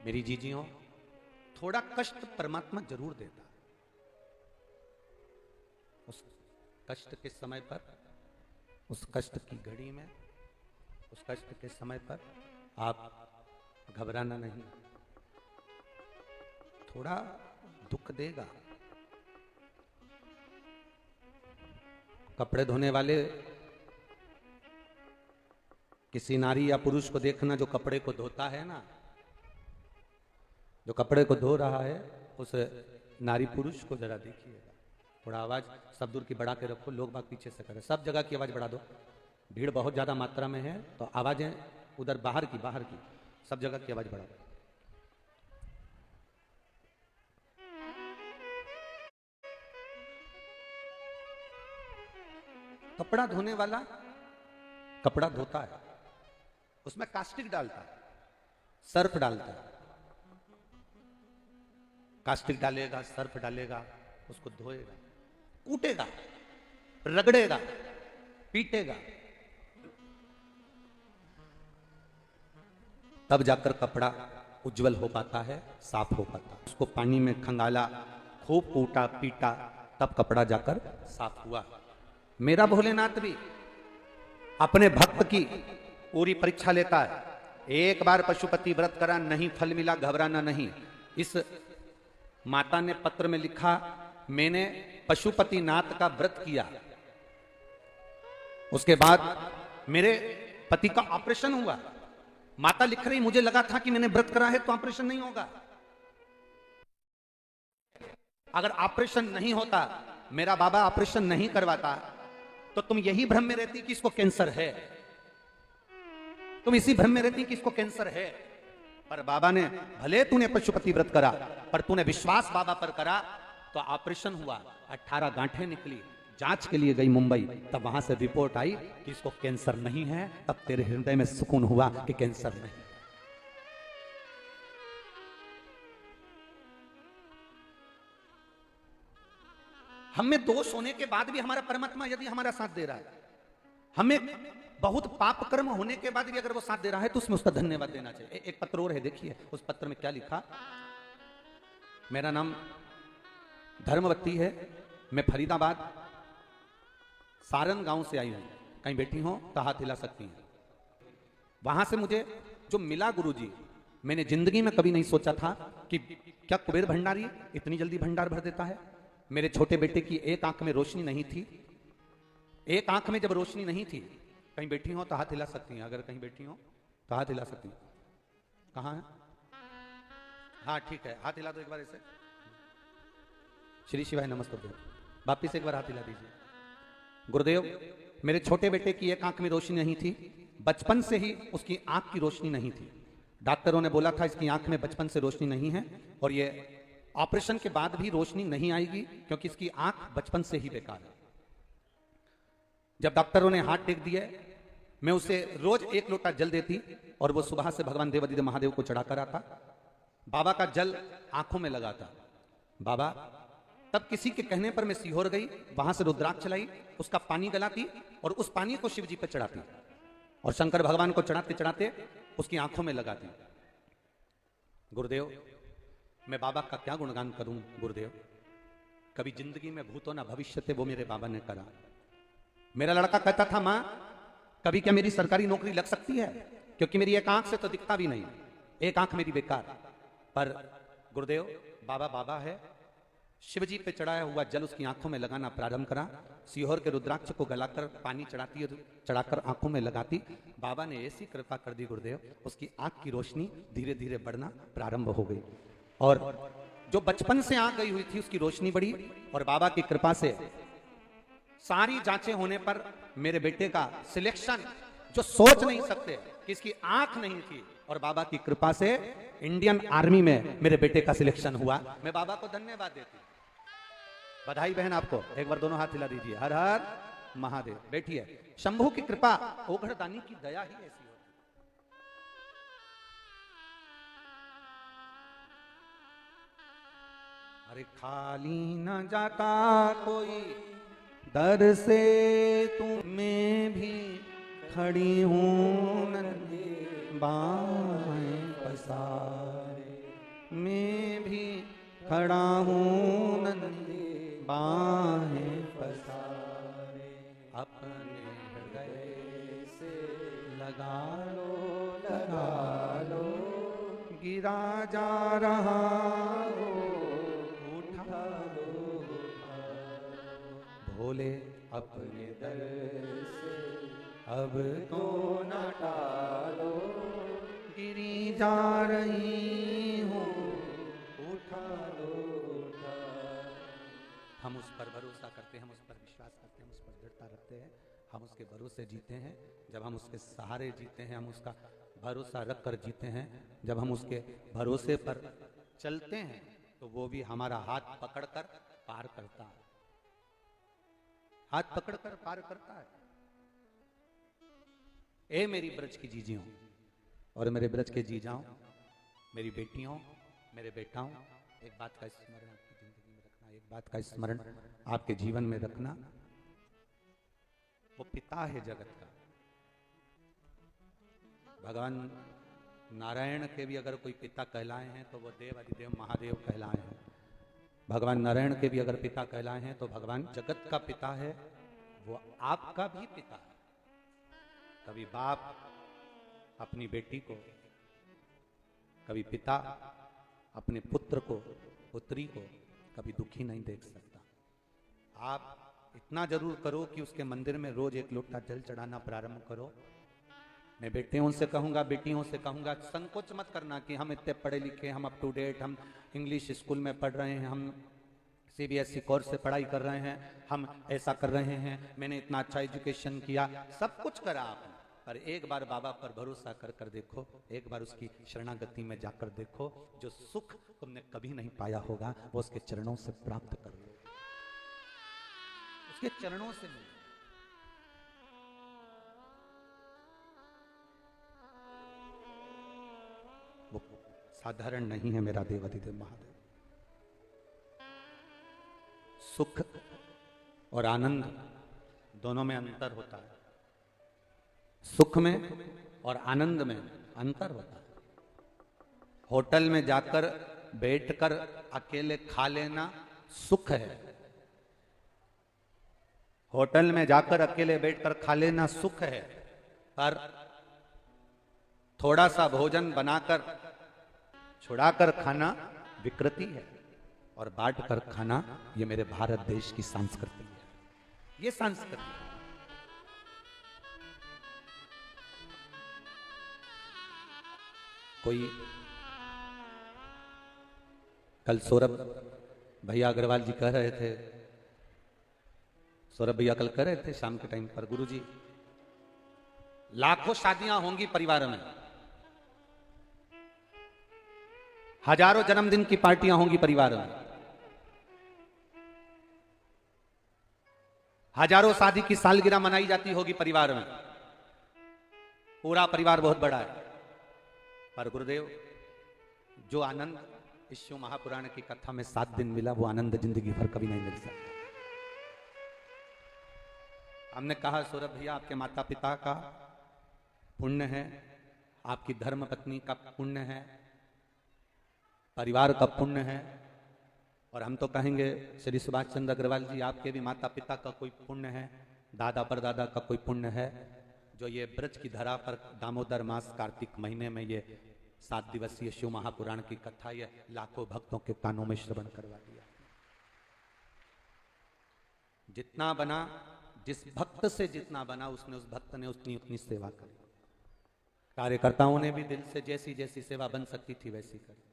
मेरी जीजियों, थोड़ा कष्ट परमात्मा जरूर देता। उस कष्ट के समय पर, उस कष्ट की घड़ी में, उस कष्ट के समय पर आप घबराना नहीं। थोड़ा दुख देगा। कपड़े धोने वाले किसी नारी या पुरुष को देखना जो कपड़े को धोता है ना, जो कपड़े को धो रहा है उस नारी पुरुष को जरा देखिएगा। थोड़ा आवाज सब दूर की बढ़ा के रखो, लोग बाग पीछे से करें। सब जगह की आवाज बढ़ा दो, भीड़ बहुत ज्यादा मात्रा में है तो आवाजें उधर बाहर की सब जगह की आवाज बढ़ा दो। कपड़ा धोने वाला कपड़ा धोता है, उसमें कास्टिक डालता है, सर्फ डालता है। कास्टिक डालेगा, सर्फ डालेगा, उसको धोएगा, कूटेगा, रगड़ेगा, पीटेगा, तब जाकर कपड़ा उज्जवल हो पाता है, साफ हो पाता है। उसको पानी में खंगाला, खूब कूटा पीटा, तब कपड़ा जाकर साफ हुआ। मेरा भोलेनाथ भी अपने भक्त की पूरी परीक्षा लेता है। एक बार पशुपति व्रत करा, नहीं फल मिला, घबराना नहीं। इस माता ने पत्र में लिखा, मैंने पशुपति नाथ का व्रत किया, उसके बाद मेरे पति का ऑपरेशन हुआ। माता लिख रही, मुझे लगा था कि मैंने व्रत करा है तो ऑपरेशन नहीं होगा। अगर ऑपरेशन नहीं होता, मेरा बाबा ऑपरेशन नहीं करवाता, तो तुम यही भ्रम में रहती कि इसको कैंसर है। तुम इसी भ्रम में रहती कि इसको कैंसर है। पर बाबा ने, भले तूने पशुपति व्रत करा, पर तूने विश्वास बाबा पर करा तो ऑपरेशन हुआ। 18 गांठें निकली, जांच के लिए गई मुंबई, तब वहां से रिपोर्ट आई कि इसको कैंसर नहीं है। तब तेरे हृदय में सुकून हुआ कि कैंसर नहीं। हमें दोष होने के बाद भी हमारा परमात्मा यदि हमारा साथ दे रहा है, हमें बहुत पाप कर्म होने के बाद भी अगर वो साथ दे रहा है तो उसमें उसका धन्यवाद देना चाहिए। एक पत्र और है, देखिए उस पत्र में क्या लिखा। मेरा नाम धर्मवती है, मैं फरीदाबाद सारन गांव से आई हूं। कहीं बैठी हो तो हाथ हिला सकती हैं। वहां से मुझे जो मिला गुरुजी, मैंने जिंदगी में कभी नहीं सोचा था कि क्या कुबेर भंडारी इतनी जल्दी भंडार भर देता है। मेरे छोटे बेटे की एक आंख में रोशनी नहीं थी, एक आंख में जब रोशनी नहीं थी, कहीं बैठी हो तो हाथ हिला सकती हैं। अगर कहीं बैठी हो तो हाथ हिला सकती हैं। कहां है? हाँ ठीक है, हाथ हिला दो एक बार ऐसे। श्री शिवाय नमस्ते। वापिस एक बार हाथ हिला दीजिए। गुरुदेव, मेरे छोटे बेटे की एक आंख में रोशनी नहीं थी, बचपन से ही उसकी आंख की रोशनी नहीं थी। डॉक्टरों ने बोला था इसकी आंख में बचपन से रोशनी नहीं है और ये ऑपरेशन के बाद भी रोशनी नहीं आएगी क्योंकि इसकी आंख बचपन से ही बेकार है। जब डॉक्टरों ने हाथ टेक दिए, मैं उसे रोज 1 लोटा जल देती और वो सुबह से भगवान देवादिदेव महादेव को चढ़ाकर आता। बाबा का जल आंखों में लगाता। बाबा, तब किसी के कहने पर मैं सीहोर गई, वहां से रुद्राक्ष लाई, उसका पानी गलाती और उस पानी को शिव जी पर चढ़ाती और शंकर भगवान को चढ़ाते चढ़ाते उसकी आंखों में लगाती। गुरुदेव, मैं बाबा का क्या गुणगान करूं गुरुदेव। कभी जिंदगी में भूतो ना भविष्य थे, वो मेरे बाबा ने करा। मेरा लड़का कहता था, मां कभी क्या मेरी सरकारी नौकरी लग सकती है, क्योंकि मेरी एक आंख से तो दिखता भी नहीं, एक आंख मेरी बेकार। पर गुरुदेव, बाबा बाबा है। शिवजी पे चढ़ाया हुआ जल उसकी आंखों में लगाना प्रारंभ करा। सीहोर के रुद्राक्ष को गलाकर पानी चढ़ाती, चढ़ाकर आंखों में लगाती। बाबा ने ऐसी कृपा कर दी गुरुदेव, उसकी आंख की रोशनी धीरे धीरे बढ़ना प्रारंभ हो गई और जो बचपन से आंख गई हुई थी उसकी रोशनी बढ़ी। और बाबा की कृपा से सारी जांचें होने पर मेरे बेटे का सिलेक्शन, जो सोच नहीं सकते कि इसकी आंख नहीं थी, और बाबा की कृपा से इंडियन आर्मी में मेरे बेटे का सिलेक्शन हुआ। मैं बाबा को धन्यवाद देती हूं। बधाई बहन आपको। एक बार दोनों हाथ हिला दीजिए। हर हर महादेव। बैठिए। शंभू की कृपा, ओघड़दानी की दया ही ऐसी होती। अरे खाली न जाता कोई दर से, तुम्हें भी खड़ी हूं नन्हे बाएं पसारे। मैं भी खड़ा हूँ नंदी बाहें पसारे, अपने हृदय से लगा लो, गिरा जा रहा हो उठा लो, भोले अपने दर से अब तो न टालो, गिरी जा रही हूँ उठा लो। हम उस पर भरोसा करते हैं, हम उस पर विश्वास करते हैं, हम उस पर दृढ़ता रखते हैं, हम उसके भरोसे जीते हैं। जब हम उसके सहारे जीते हैं, हम उसका भरोसा रख कर जीते हैं, जब हम उसके भरोसे पर चलते हैं, तो वो भी हमारा हाथ पकड़कर पार करता है, हाथ पकड़कर पार करता है। ए मेरी ब्रज की जीजियों और मेरे ब्रज के जीजाओं, मेरी बेटियों, मेरे बेटाओं, एक बात का स्मरण आपकी जिंदगी में रखना, एक बात का स्मरण आपके जीवन में रखना, वो पिता है जगत का। भगवान नारायण के भी अगर कोई पिता कहलाए हैं तो वो देव अधिदेव महादेव कहलाए हैं। भगवान नारायण के भी अगर पिता कहलाए हैं तो भगवान जगत का पिता है, वो आपका भी पिता है। कभी बाप अपनी बेटी को, कभी पिता अपने पुत्र को, पुत्री को कभी दुखी नहीं देख सकता। आप इतना जरूर करो कि उसके मंदिर में रोज एक लोटा जल चढ़ाना प्रारंभ करो। मैं बेटियों से कहूंगा, बेटियों से कहूंगा, संकोच मत करना कि हम इतने पढ़े लिखे, हम अप टू डेट, हम इंग्लिश स्कूल में पढ़ रहे हैं, हम CBSE कोर्स से पढ़ाई कर रहे हैं, हम ऐसा कर रहे हैं, मैंने इतना अच्छा एजुकेशन किया, सब कुछ करा आपने, पर एक बार बाबा पर भरोसा कर कर देखो, एक बार उसकी शरणागति में जाकर देखो, जो सुख तुमने कभी नहीं पाया होगा वो उसके चरणों से प्राप्त कर लो, उसके चरणों से मिलो। वो साधारण नहीं है मेरा देवाधिदेव महादेव। सुख और आनंद दोनों में अंतर होता है, सुख में और आनंद में अंतर होता है। होटल में जाकर बैठकर अकेले खा लेना सुख है, होटल में जाकर अकेले बैठकर खा लेना सुख है, पर थोड़ा सा भोजन बनाकर छुड़ाकर खाना विकृति है, और बांट कर खाना ये मेरे भारत देश की संस्कृति है, ये संस्कृति है। कोई कल सौरभ भैया अग्रवाल जी कह रहे थे, सौरभ भैया कल कह रहे थे शाम के टाइम पर, गुरुजी लाखों शादियां होंगी परिवार में, हजारों जन्मदिन की पार्टियां होंगी परिवार में, हजारों शादी की सालगिरह मनाई जाती होगी परिवार में, पूरा परिवार बहुत बड़ा है, पर गुरुदेव जो आनंद इस शिव महापुराण की कथा में 7 दिन मिला, वो आनंद जिंदगी भर कभी नहीं मिल सकता। हमने कहा सौरभ भैया आपके माता पिता का पुण्य है, आपकी धर्म पत्नी का पुण्य है, परिवार का पुण्य है, और हम तो कहेंगे श्री सुभाष चंद्र अग्रवाल जी आपके भी माता पिता का कोई पुण्य है, दादा परदादा का कोई पुण्य है, जो ये ब्रज की धरा पर दामोदर मास कार्तिक महीने में ये 7 दिवसीय शिव महापुराण की कथा ये लाखों भक्तों के कानों में श्रवण करवा दिया। जितना बना, जिस भक्त से जितना बना, उसने उस भक्त ने उतनी उतनी सेवा करी। कार्यकर्ताओं ने भी दिल से जैसी जैसी सेवा बन सकती थी वैसी करी।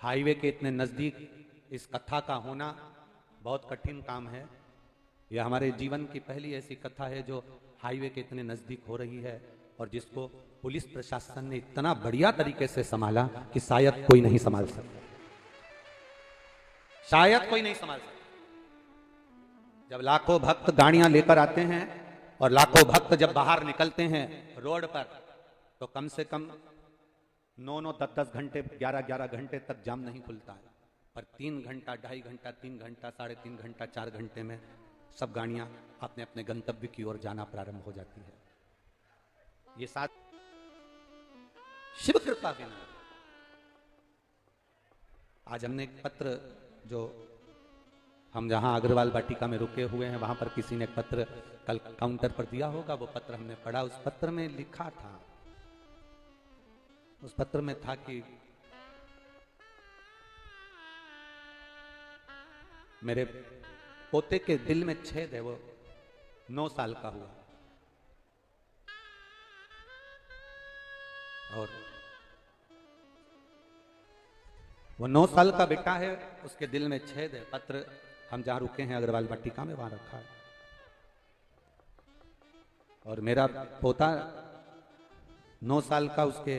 हाईवे के इतने नजदीक इस कथा का होना बहुत कठिन काम है। यह हमारे जीवन की पहली ऐसी कथा है जो हाईवे के इतने नजदीक हो रही है, और जिसको पुलिस प्रशासन ने इतना बढ़िया तरीके से संभाला कि शायद कोई नहीं संभाल सकता, शायद कोई नहीं संभाल सकता। जब लाखों भक्त गाड़ियां लेकर आते हैं और लाखों भक्त जब बाहर निकलते हैं रोड पर, तो कम से कम 9-9, 10-10 घंटे, 11-11 घंटे तक जाम नहीं खुलता है, पर 3 घंटा, 2.5 घंटा, 3 घंटा, 3.5 घंटा, 4 घंटे में सब गाड़ियां अपने अपने गंतव्य की ओर जाना प्रारंभ हो जाती है। ये साथ शिव कृपा बिना। आज हमने एक पत्र, जो हम जहां अग्रवाल वाटिका में रुके हुए हैं वहां पर किसी ने एक पत्र कल काउंटर पर दिया होगा, वो पत्र हमने पढ़ा। उस पत्र में लिखा था, उस पत्र में था कि मेरे पोते के दिल में छेद है, वो 9 साल का हुआ और वो 9 साल का बेटा है, उसके दिल में छेद है। पत्र हम जहां रुके हैं अग्रवाल वाटिका में, वहां रखा है। और मेरा पोता 9 साल का, उसके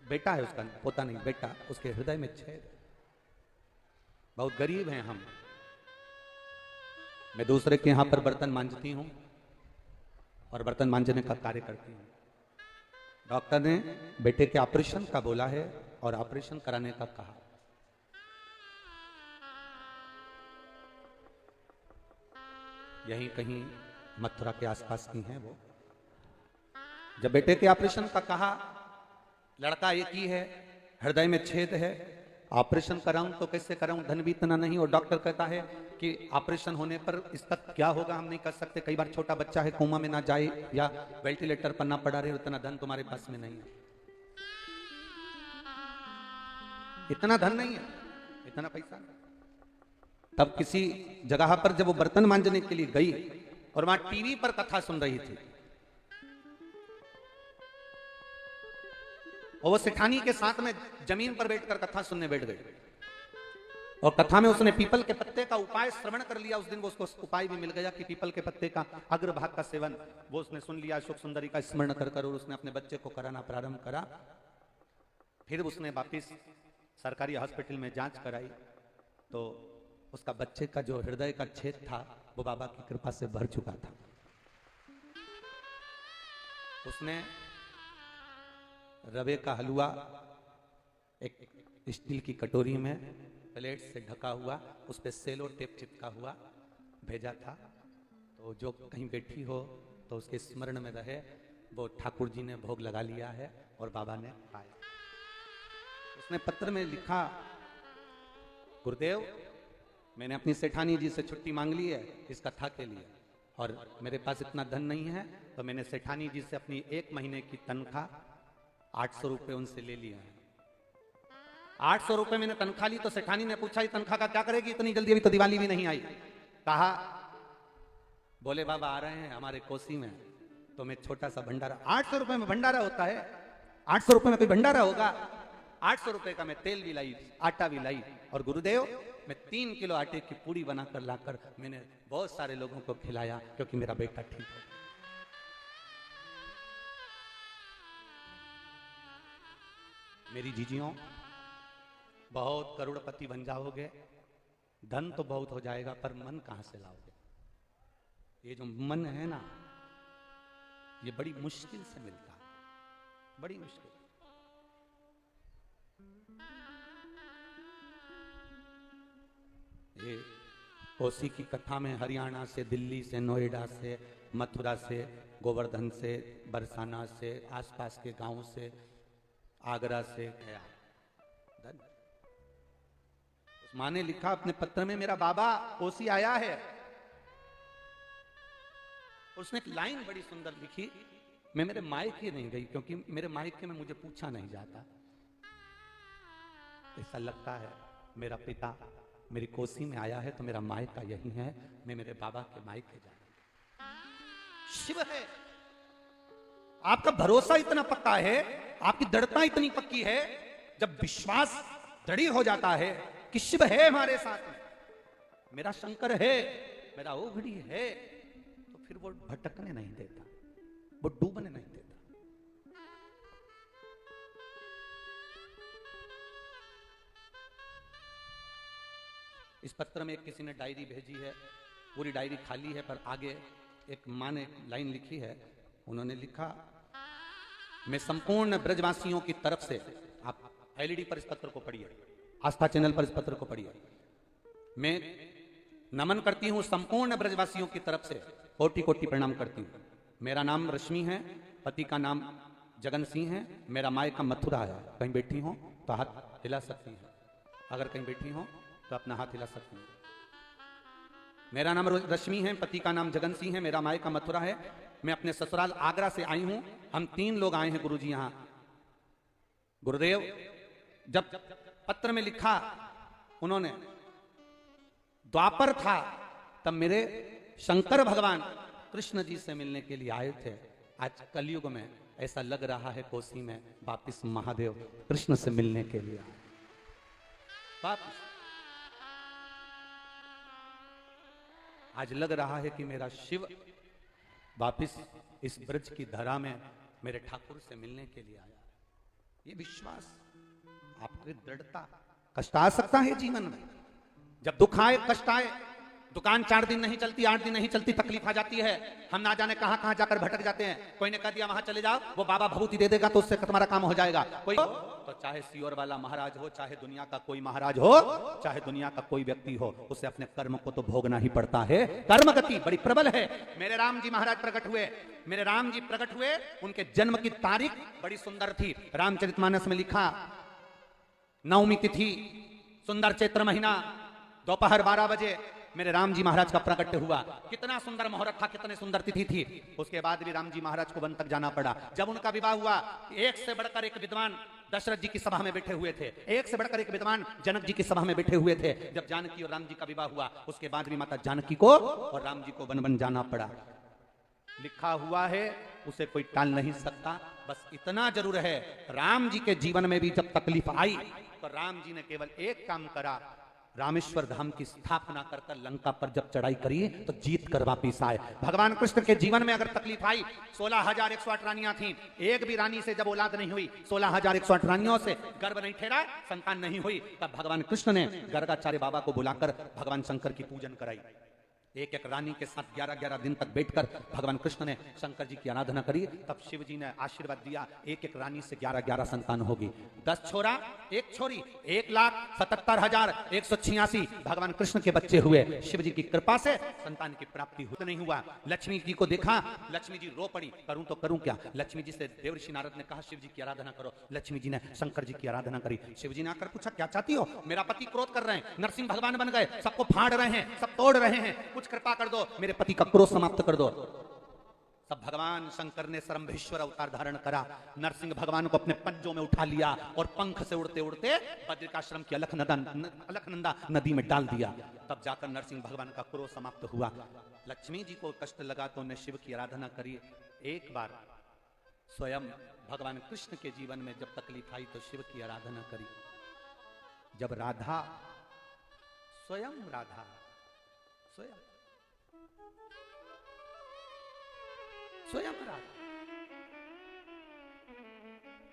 बेटा है, उसका पोता नहीं बेटा, उसके हृदय में छेद। बहुत गरीब हैं हम। मैं दूसरे के यहां पर बर्तन मांजती हूं और बर्तन मांजने का कार्य करती हूं। डॉक्टर ने बेटे के ऑपरेशन का बोला है और ऑपरेशन कराने का कहा। यहीं कहीं मथुरा के आसपास की हैं वो। जब बेटे के ऑपरेशन का कहा, लड़का एक ही है, हृदय में छेद है, ऑपरेशन कराऊं तो कैसे कराऊं, धन भी इतना नहीं। और डॉक्टर कहता है कि ऑपरेशन होने पर इसका क्या होगा हम नहीं कर सकते। कई बार छोटा बच्चा है, कोमा में ना जाए या वेंटिलेटर पर ना पड़ा रहे, उतना धन तुम्हारे पास में नहीं है, इतना धन नहीं है, इतना पैसा नहीं। तब किसी जगह पर जब वो बर्तन मांजने के लिए गई और वहां टीवी पर कथा सुन रही थी, और वो सेठानी के साथ में जमीन पर बैठकर कथा सुनने बैठ गई और कथा में उसने पीपल के पत्ते का उपाय श्रवण कर लिया। उस दिन वो उसको उपाय भी मिल गया कि पीपल के पत्ते का अग्रभाग का सेवन, वो उसने सुन लिया। अशोक सुंदरी का स्मरण कर कर और उसने अपने बच्चे को कराना प्रारंभ करा। फिर उसने वापिस सरकारी हॉस्पिटल में जांच कराई तो उसका बच्चे का जो हृदय का छेद था वो बाबा की कृपा से भर चुका था। उसने रवे का हलवा एक स्टील की कटोरी में प्लेट से ढका हुआ, उस पे सेलो टेप चिपका हुआ भेजा था। तो जो कहीं बैठी हो तो उसके स्मरण में रहे, वो ठाकुर जी ने भोग लगा लिया है और बाबा ने खाया। उसने पत्र में लिखा, गुरुदेव मैंने अपनी सेठानी जी से छुट्टी मांग ली है इस कथा के लिए, और मेरे पास इतना धन नहीं है, तो मैंने सेठानी जी से अपनी 1 महीने की तनख्वाह 800 रुपए उनसे ले लिया है। 800 रुपए मैंने तनख्वाह ली तो सेठानी ने पूछा, तनख्वाह का क्या करेगी इतनी जल्दी, अभी तो दिवाली भी नहीं आई। कहा, बोले बाबा आ रहे हैं हमारे कोसी में, तो मैं छोटा सा भंडारा, 800 रुपए में भंडारा होता है? 800 रुपए में कोई भंडारा होगा? 800 रुपए का मैं तेल भी लाई, आटा भी लाई, और गुरुदेव मैं 3 किलो आटे की पूड़ी बनाकर लाकर मैंने बहुत सारे लोगों को खिलाया, क्योंकि मेरा बेटा ठीक है। मेरी जीजियों, बहुत करोड़पति बन जाओगे, धन तो बहुत हो जाएगा, पर मन कहां से लाओगे? ये जो मन है ना, ये बड़ी मुश्किल से मिलता है, बड़ी मुश्किल। ये कोसी की कथा में हरियाणा से, दिल्ली से, नोएडा से, मथुरा से, गोवर्धन से, बरसाना से, आसपास के गांव से, आगरा से गया धन। उस माँ ने लिखा अपने पत्र में, मेरा बाबा कोसी आया है। उसने एक लाइन बड़ी सुंदर लिखी, मैं मेरे मायके नहीं गई क्योंकि मेरे मायके में मुझे पूछा नहीं जाता। ऐसा लगता है मेरा पिता मेरी कोसी में आया है तो मेरा मायका यही है, मैं मेरे बाबा के मायके जा रहा हूं। शिव है, आपका भरोसा इतना पक्का है, आपकी दृढ़ता इतनी पक्की है, जब विश्वास दृढ़ हो जाता है कि शिव है हमारे साथ में, मेरा शंकर है, मेरा ओघड़ी है, तो फिर वो भटकने नहीं देता, वो डूबने नहीं देता। इस पत्र में किसी ने डायरी भेजी है, पूरी डायरी खाली है, पर आगे एक माँ ने लाइन लिखी है। उन्होंने लिखा, मैं संपूर्ण ब्रजवासियों की तरफ से, आप एलईडी पर इस पत्र को पढ़िए, आस्था चैनल पर इस पत्र को पढ़िए, मैं नमन करती हूं संपूर्ण ब्रजवासियों की तरफ से, कोटि कोटि प्रणाम करती हूं। मेरा नाम रश्मि है, पति का नाम जगन सिंह है, मेरा मायका मथुरा है। कहीं बैठी हो तो हाथ हिला सकती हैं, अगर कहीं बैठी हो तो अपना हाथ हिला सकती हैं। मेरा नाम रश्मि है, पति का नाम जगन सिंह है, मेरा मायका मथुरा है। मैं अपने ससुराल आगरा से आई हूं। हम 3 लोग आए हैं गुरुजी यहां। गुरुदेव जब पत्र में लिखा उन्होंने, द्वापर था तब मेरे शंकर भगवान कृष्ण जी से मिलने के लिए आए थे। आज कलयुग में ऐसा लग रहा है कोसी में वापिस महादेव कृष्ण से मिलने के लिए आए वापिस। आज लग रहा है कि मेरा शिव वापिस इस ब्रज की धरा में मेरे ठाकुर से मिलने के लिए आया। ये विश्वास, आपकी दृढ़ता। कष्ट आ सकता है जीवन में, जब दुख आए कष्ट आए, दुकान 4 दिन नहीं चलती, 8 दिन नहीं चलती, तकलीफ आ जाती है। हम ना जाने कहां कहां जाकर भटक जाते हैं। कोई ने कह दिया वहां चले जाओ, वो बाबा भभूति दे देगा तो उससे तुम्हारा काम हो जाएगा। कोई तो चाहे सियोर वाला महाराज हो, चाहे दुनिया का कोई महाराज हो, चाहे दुनिया का कोई व्यक्ति हो, उसे अपने कर्म को तो भोगना ही पड़ता है। कर्म गति बड़ी प्रबल है। मेरे राम जी महाराज प्रकट हुए, मेरे राम जी प्रकट हुए, उनके जन्म की तारीख बड़ी सुंदर थी। रामचरितमानस में लिखा, नवमी तिथि, सुंदर चैत्र महीना, दोपहर 12 बजे मेरे राम जी महाराज का प्रकट हुआ। कितना सुंदर मुहूर्त था, कितनी सुंदर तिथि थी। उसके बाद भी राम जी महाराज को वन तक जाना पड़ा। जब उनका विवाह हुआ, एक से बढ़कर एक विद्वान दशरथ जी की सभा में बैठे हुए थे, एक से बढ़कर एक विद्वान जनक जी की सभा में बैठे हुए थे। जब जानकी और राम जी का विवाह हुआ, उसके बाद भी माता जानकी को और राम जी को वन जाना पड़ा। लिखा हुआ है, उसे कोई टाल नहीं सकता। बस इतना जरूर है, राम जी के जीवन में भी जब तकलीफ आई तो राम जी ने केवल एक काम करा, रामेश्वर धाम की स्थापना कर लंका पर जब चढ़ाई करी तो जीत कर वापिस आए। भगवान कृष्ण के जीवन में अगर तकलीफ आई, 16,108 रानियां थीं, एक भी रानी से जब औलाद नहीं हुई, 16,108 रानियों से गर्भ नहीं ठहरा, संतान नहीं हुई, तब भगवान कृष्ण ने गर्गाचार्य बाबा को बुलाकर भगवान शंकर की पूजन कराई। एक एक रानी के साथ 11-11 दिन तक बैठकर भगवान कृष्ण ने शंकर जी की आराधना करी। तब शिव जी ने आशीर्वाद दिया, एक एक रानी से 11-11 संतान होगी। 10 छोरा 1 छोरी, 1,77,186 भगवान कृष्ण के बच्चे हुए। शिव जी की कृपा से संतान की प्राप्ति हो नहीं हुआ। लक्ष्मी जी को देखा, लक्ष्मी जी रो पड़ी, करूं तो करूं क्या। लक्ष्मी जी से देवर्षि नारद ने कहा, शिव जी की आराधना करो। लक्ष्मी जी ने शंकर जी की आराधना करी। शिव जी ने आकर पूछा, क्या चाहती हो। मेरा पति क्रोध कर रहे हैं, नरसिंह भगवान बन गए, सबको फाड़ रहे हैं, सब तोड़ रहे हैं, कृपा कर दो, मेरे पति का क्रोध समाप्त कर दो। तब भगवान शंकर ने सरम्भेश्वर अवतार धारण करा, नरसिंह भगवान को अपने पंजों में उठा लिया और पंख से उड़ते उड़ते बद्रिकाश्रम की अलखनंदा नदी में डाल दिया। तब जाकर नरसिंह भगवान का क्रोध समाप्त हुआ। लक्ष्मी जी को कष्ट लगा तो उन्हें शिव की आराधना करी। एक बार स्वयं भगवान कृष्ण के जीवन में जब तकलीफ आई तो शिव की आराधना करी। जब राधा, स्वयं राधा, स्वयं राधा,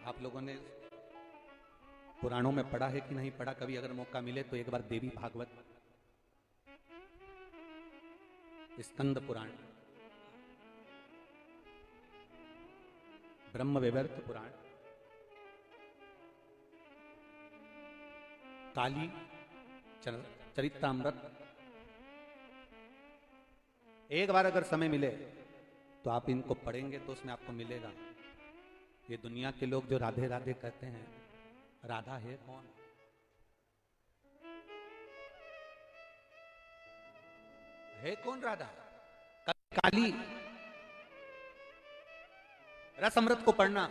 आप लोगों ने पुराणों में पढ़ा है कि नहीं पढ़ा, कभी अगर मौका मिले तो एक बार देवी भागवत, स्कंद पुराण, ब्रह्म वैवर्त पुराण, काली चरित्रामृत, एक बार अगर समय मिले तो आप इनको पढ़ेंगे तो उसमें आपको मिलेगा। ये दुनिया के लोग जो राधे राधे कहते हैं, राधा है कौन। है कौन राधा। कभी काली रस अमृत को पढ़ना,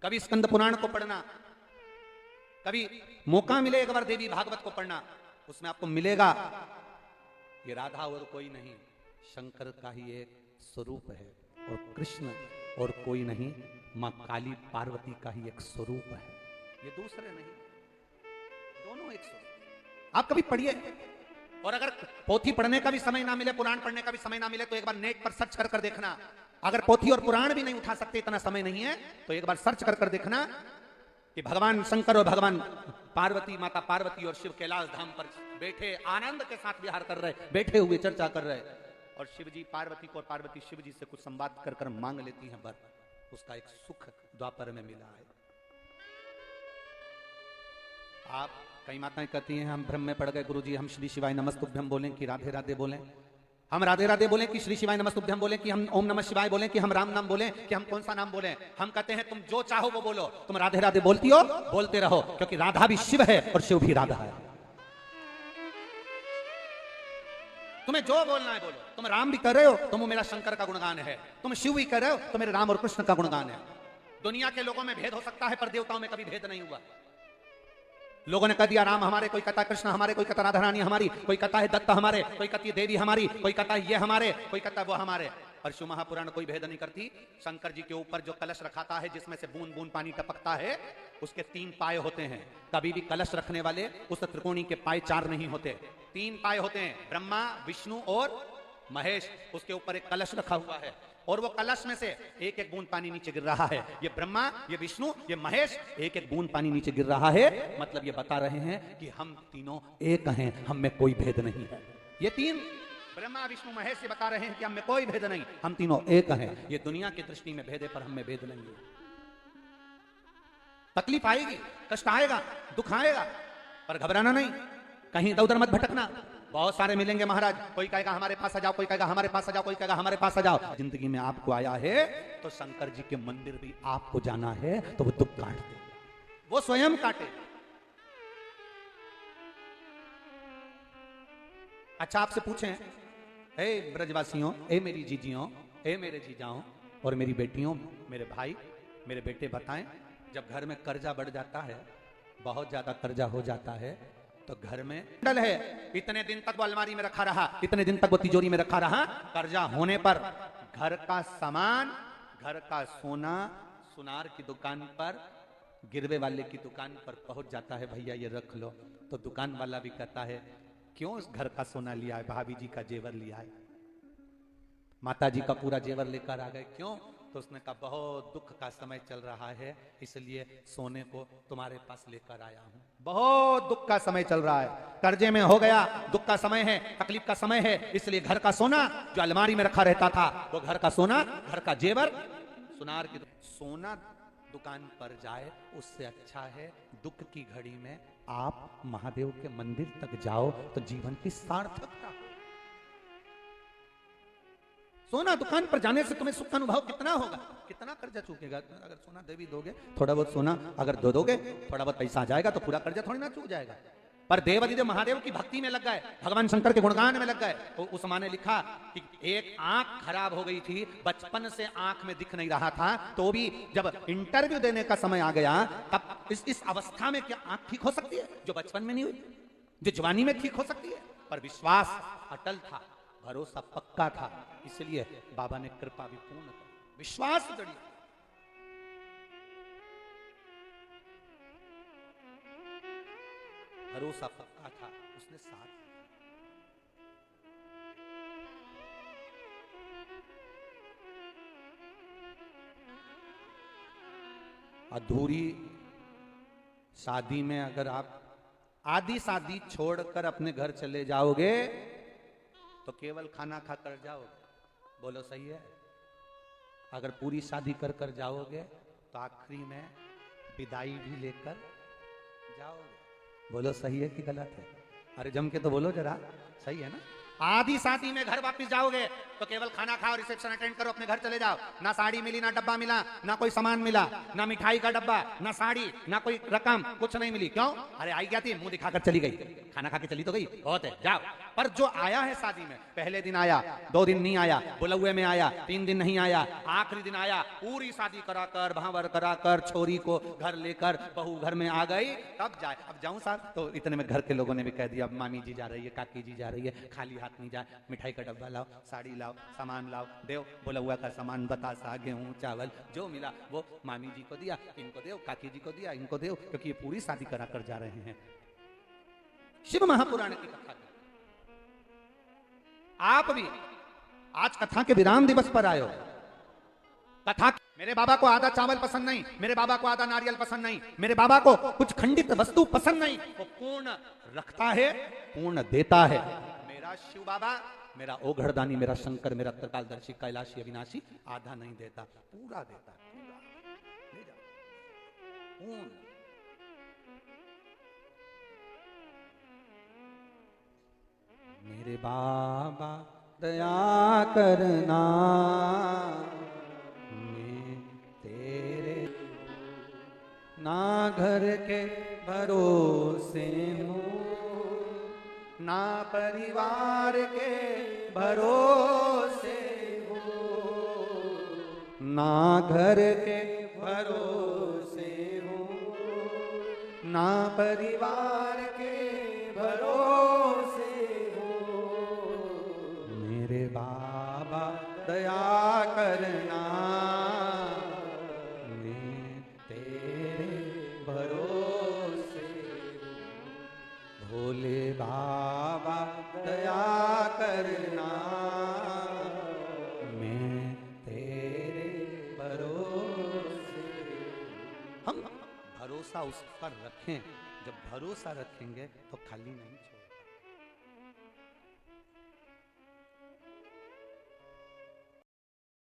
कभी स्कंद पुराण को पढ़ना, कभी मौका मिले एक बार देवी भागवत को पढ़ना, उसमें आपको मिलेगा ये राधा और कोई नहीं, शंकर का ही एक स्वरूप है। और कृष्ण और कोई नहीं, मां काली पार्वती का ही एक स्वरूप है, ये दूसरे नहीं, दोनों एक स्वरूप। आप कभी पढ़िए, और अगर पोथी पढ़ने का भी समय ना मिले, पुराण पढ़ने का भी समय ना मिले, तो एक बार नेट पर सर्च कर देखना। अगर पोथी और पुराण भी नहीं उठा सकते, इतना समय नहीं है, तो एक बार सर्च कर देखना कि भगवान शंकर और भगवान पार्वती, माता पार्वती और शिव कैलाश धाम पर बैठे आनंद के साथ विहार कर रहे, बैठे हुए चर्चा कर रहे, और शिव जी पार्वती को और पार्वती शिव जी से कुछ संवाद कर मांग लेती हैं वर। उसका एक सुख द्वापर में मिला है। आप कई माताएं कहती हैं हम भ्रम में पड़ गए गुरुजी, हम श्री शिवाय नमस्तुभ्यम बोलें कि राधे राधे बोलें। हम राधे राधे बोले कि श्री शिवाय नमस्तुभ्यम बोले कि हम ओम नमः शिवाय बोले कि हम राम नाम बोले कि हम कौन सा नाम बोले? हम कहते हैं तुम जो चाहो वो बोलो, तुम राधे राधे बोलती हो बोलते रहो, क्योंकि राधा भी शिव है और शिव भी राधा है। तुम्हें जो बोलना है बोलो। तुम राम भी कर रहे हो तो वो मेरा शंकर का गुणगान है, तुम शिव भी कर रहे हो तो मेरे राम और कृष्ण का गुणगान है। दुनिया के लोगों में भेद हो सकता है पर देवताओं में कभी भेद नहीं हुआ। लोगों ने कह दिया राम हमारे, कोई कहता कृष्ण हमारे, कोई कहता राधा रानी हमारी, कोई कहता है दत्त हमारे, कोई कहती है देवी हमारी, कोई कहता है ये हमारे, कोई कहता है वो हमारे। और शिव महापुराण कोई भेद नहीं करती। शंकर जी के ऊपर जो कलश रखाता है जिसमें से बूंद बूंद पानी टपकता है, उसके 3 पाए होते हैं। कभी भी कलश रखने वाले उस त्रिकोणी के पाए 4 नहीं होते, 3 पाए होते हैं, ब्रह्मा विष्णु और महेश। उसके ऊपर एक कलश रखा हुआ है और वो कलश में से एक एक बूंद पानी नीचे गिर रहा है। ये ब्रह्मा, ये विष्णु, ये महेश, एक एक बूंद पानी नीचे गिर रहा है। मतलब ये बता रहे हैं कि हम तीनों एक हैं, हम में कोई भेद नहीं है। ये 3 ब्रह्मा विष्णु महेश ये बता रहे हैं कि हम में कोई भेद नहीं, हम तीनों एक हैं। ये दुनिया की दृष्टि में भेद है पर हम में भेद नहीं है। तकलीफ आएगी, कष्ट आएगा, दुख आएगा, पर घबराना नहीं, कहीं इधर उधर मत भटकना। बहुत सारे मिलेंगे महाराज, कोई कहेगा हमारे पास आ जाओ, कोई कहेगा हमारे पास आ जाओ, कोई कहेगा हमारे पास आ जाओ। जिंदगी में आपको आया है तो शंकर जी के मंदिर भी आपको जाना है, तो वो दुख काट दे, वो स्वयं काटे। अच्छा आपसे पूछें, हे ब्रजवासियों, ए मेरी जीजियों, ए मेरे जीजाओं और मेरी बेटियों, मेरे भाई, मेरे बेटे, बताएं जब घर में कर्जा बढ़ जाता है, बहुत ज्यादा कर्जा हो जाता है, तो घर में डल है, इतने दिन तक वो अलमारी में रखा रहा, इतने दिन तक वो तिजोरी में रखा रहा। कर्जा होने पर घर का सामान, घर का सोना सुनार की दुकान पर, गिरवे वाले की दुकान पर पहुंच जाता है, भैया ये रख लो। तो दुकान वाला भी कहता है क्यों इस घर का सोना लिया है, भाभी जी का जेवर लिया है, माता जी का पूरा जेवर लेकर आ गए, क्यों? तो उसने कहा बहुत दुख का समय चल रहा है, इसलिए सोने को तुम्हारे पास लेकर आया हूं। बहुत दुख का समय चल रहा है, कर्जे में हो गया, दुख का समय है, तकलीफ का समय है, इसलिए घर का सोना जो अलमारी में रखा रहता था, वो घर का सोना, घर का जेवर सुनार की सोना दुकान पर जाए, उससे अच्छा है दुख की घड़ी में आप महादेव के मंदिर तक जाओ, तो जीवन की सार्थकता। सोना दुकान पर जाने से तुम्हें सुख का अनुभव कितना होगा, कितना कर्जा चूकेगा। अगर सोना देवी दोगे, थोड़ा बहुत सोना अगर दो दोगे, थोड़ा बहुत पैसा आ जाएगा, तो पूरा कर्जा थोड़ी ना चूक जाएगा। पर देवादिदेव महादेव की भक्ति में लग गए, भगवान शंकर के गुणगान में लग गए। तो उस माँ ने लिखा कि एक आंख खराब हो गई थी, बचपन से आंख में दिख नहीं रहा था, तो भी जब इंटरव्यू देने का समय आ गया, तब इस अवस्था में क्या आंख ठीक हो सकती है जो बचपन में नहीं हुई, जो जवानी में ठीक हो सकती है? पर विश्वास अटल था, भरोसा पक्का था, इसलिए बाबा ने कृपा भी पूर्ण की, विश्वास जड़ी, भरोसा पक्का था, उसने साथ। अधूरी शादी में अगर आप आधी शादी छोड़कर अपने घर चले जाओगे तो केवल खाना खाकर जाओगे, बोलो सही है? अगर पूरी शादी कर कर जाओगे तो आखिरी में विदाई भी लेकर जाओगे, बोलो सही है कि गलत है? अरे जम के तो बोलो जरा, सही है ना? आधी शादी में घर वापस जाओगे तो केवल खाना खाओ, रिसेप्शन अटेंड करो, अपने घर चले जाओ, ना साड़ी मिली, ना डब्बा मिला, ना कोई सामान मिला, ना मिठाई का डब्बा, ना साड़ी, ना कोई रकम, कुछ नहीं मिली। क्यों? अरे आई क्या थी, मुंह दिखाकर चली गई, खाना खा के चली तो गई, बहुत है, जाओ। पर जो आया है शादी में, पहले दिन आया, 2 दिन नहीं आया, बुलौए में आया, 3 दिन नहीं आया, आखिरी दिन आया, पूरी शादी कराकर, भावर कराकर, छोरी को घर लेकर बहू घर में आ गई, तब जाए। अब जाऊं साहब, तो इतने में घर के लोगों ने भी कह दिया, अब मामी जी जा रही है, काकी जी जा रही है, खाली हाथ नहीं जाए, मिठाई का डब्बा लाओ, साड़ी लाओ, सामान लाओ, देव बुलौआ का सामान, बतासा, गेहूं, चावल जो मिला वो मामी जी को दिया, इनको देव, काकी जी को दिया, इनको देव, क्योंकि ये पूरी शादी करा कर जा रहे हैं। शिव महापुराण की कथा, आप भी आज कथा के विराम दिवस पर आए हो। कथा, मेरे बाबा को आधा चावल पसंद नहीं, मेरे बाबा को आधा नारियल पसंद नहीं, मेरे बाबा को कुछ खंडित वस्तु पसंद नहीं, वो पूर्ण रखता है, पूर्ण देता है। मेरा शिव बाबा, मेरा ओघड़दानी, मेरा शंकर, मेरा त्रिकालदर्शी, कैलाशी, अविनाशी आधा नहीं देता, पूरा देता है, पूरा ले जाओ, पूर्ण। मेरे बाबा दया करना, मैं तेरे ना घर के भरोसे हूँ, ना परिवार के भरोसे हूँ, ना घर के भरोसे हूँ, ना परिवार के भरोसे हूँ। मेरे बाबा दया करना, मैं तेरे भरोसे हूँ। भोले बाबा दया करना, मैं तेरे भरोसे। हम भरोसा उस पर रखें, जब भरोसा रखेंगे तो खाली नहीं छोड़ेंगे।